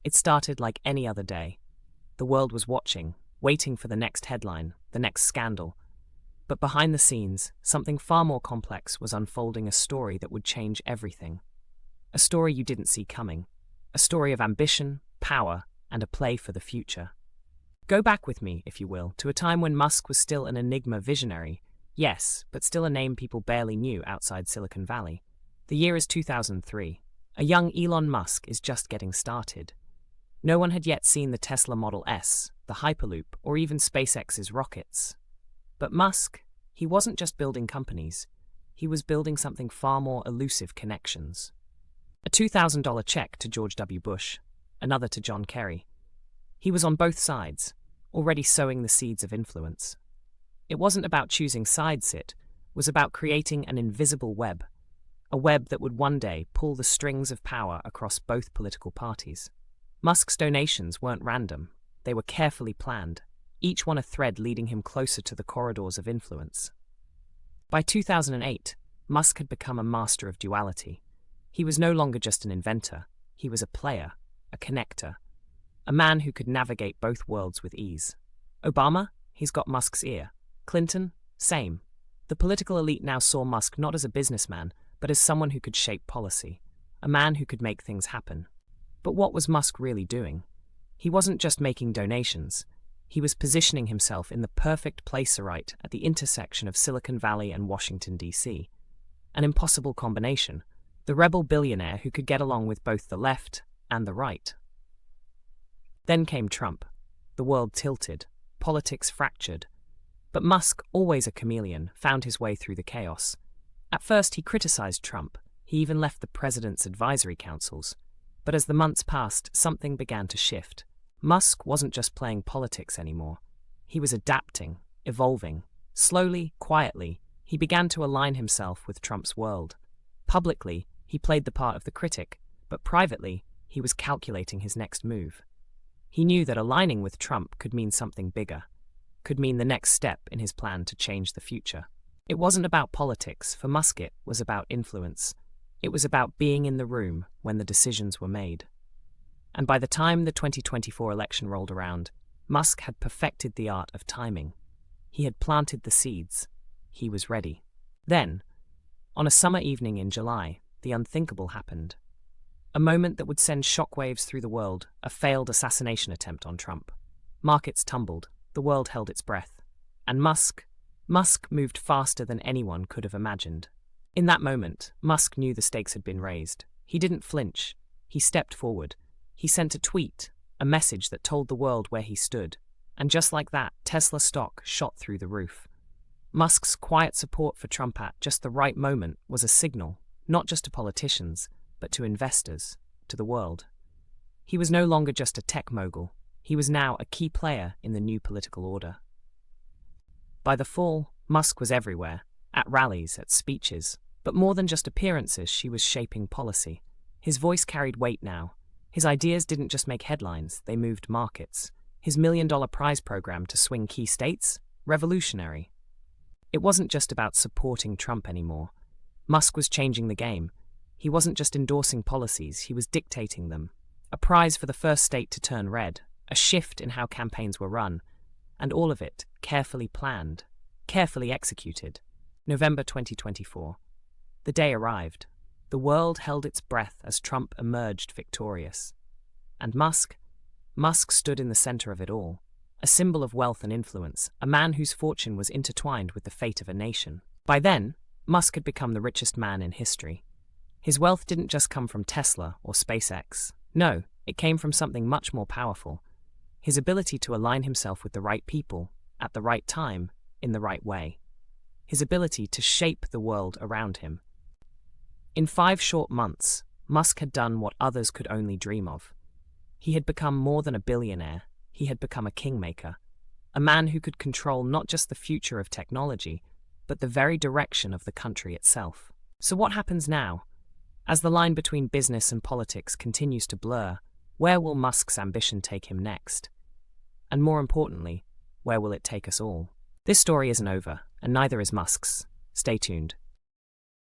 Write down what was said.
It started like any other day. The world was watching, waiting for the next headline, the next scandal. But behind the scenes, something far more complex was unfolding, a story that would change everything. A story you didn't see coming. A story of ambition, power, and a play for the future. Go back with me, if you will, to a time when Musk was still an enigma visionary. Yes, but still a name people barely knew outside Silicon Valley. The year is 2003. A young Elon Musk is just getting started. No one had yet seen the Tesla Model S, the Hyperloop, or even SpaceX's rockets. But Musk, he wasn't just building companies. He was building something far more elusive: connections. A $2,000 check to George W. Bush, another to John Kerry. He was on both sides, already sowing the seeds of influence. It wasn't about choosing sides, it was about creating an invisible web, a web that would one day pull the strings of power across both political parties. Musk's donations weren't random, they were carefully planned, each one a thread leading him closer to the corridors of influence. By 2008, Musk had become a master of duality. He was no longer just an inventor, he was a player, a connector, a man who could navigate both worlds with ease. Obama? He's got Musk's ear. Clinton? Same. The political elite now saw Musk not as a businessman, but as someone who could shape policy, a man who could make things happen. But what was Musk really doing? He wasn't just making donations. He was positioning himself in the perfect placerite at the intersection of Silicon Valley and Washington, D.C. An impossible combination, the rebel billionaire who could get along with both the left and the right. Then came Trump. The world tilted, politics fractured. But Musk, always a chameleon, found his way through the chaos. At first he criticized Trump. He even left the president's advisory councils. But as the months passed, something began to shift. Musk wasn't just playing politics anymore. He was adapting, evolving. Slowly, quietly, he began to align himself with Trump's world. Publicly, he played the part of the critic, but privately, he was calculating his next move. He knew that aligning with Trump could mean something bigger, could mean the next step in his plan to change the future. It wasn't about politics. For Musk, it was about influence. It was about being in the room when the decisions were made. And by the time the 2024 election rolled around, Musk had perfected the art of timing. He had planted the seeds. He was ready. Then, on a summer evening in July, the unthinkable happened. A moment that would send shockwaves through the world, a failed assassination attempt on Trump. Markets tumbled, the world held its breath. And Musk moved faster than anyone could have imagined. In that moment, Musk knew the stakes had been raised. He didn't flinch. He stepped forward. He sent a tweet, a message that told the world where he stood. And just like that, Tesla stock shot through the roof. Musk's quiet support for Trump at just the right moment was a signal, not just to politicians, but to investors, to the world. He was no longer just a tech mogul. He was now a key player in the new political order. By the fall, Musk was everywhere, at rallies, at speeches. But more than just appearances, she was shaping policy. His voice carried weight now. His ideas didn't just make headlines, they moved markets. His $1 million prize program to swing key states? Revolutionary. It wasn't just about supporting Trump anymore. Musk was changing the game. He wasn't just endorsing policies, he was dictating them. A prize for the first state to turn red, a shift in how campaigns were run, and all of it carefully planned, carefully executed. November 2024. The day arrived. The world held its breath as Trump emerged victorious. And Musk stood in the center of it all, a symbol of wealth and influence, a man whose fortune was intertwined with the fate of a nation. By then, Musk had become the richest man in history. His wealth didn't just come from Tesla or SpaceX. No, it came from something much more powerful. His ability to align himself with the right people, at the right time, in the right way. His ability to shape the world around him. In 5 short months, Musk had done what others could only dream of. He had become more than a billionaire. He had become a kingmaker, a man who could control not just the future of technology, but the very direction of the country itself. So what happens now? As the line between business and politics continues to blur, where will Musk's ambition take him next? And more importantly, where will it take us all? This story isn't over, and neither is Musk's. Stay tuned.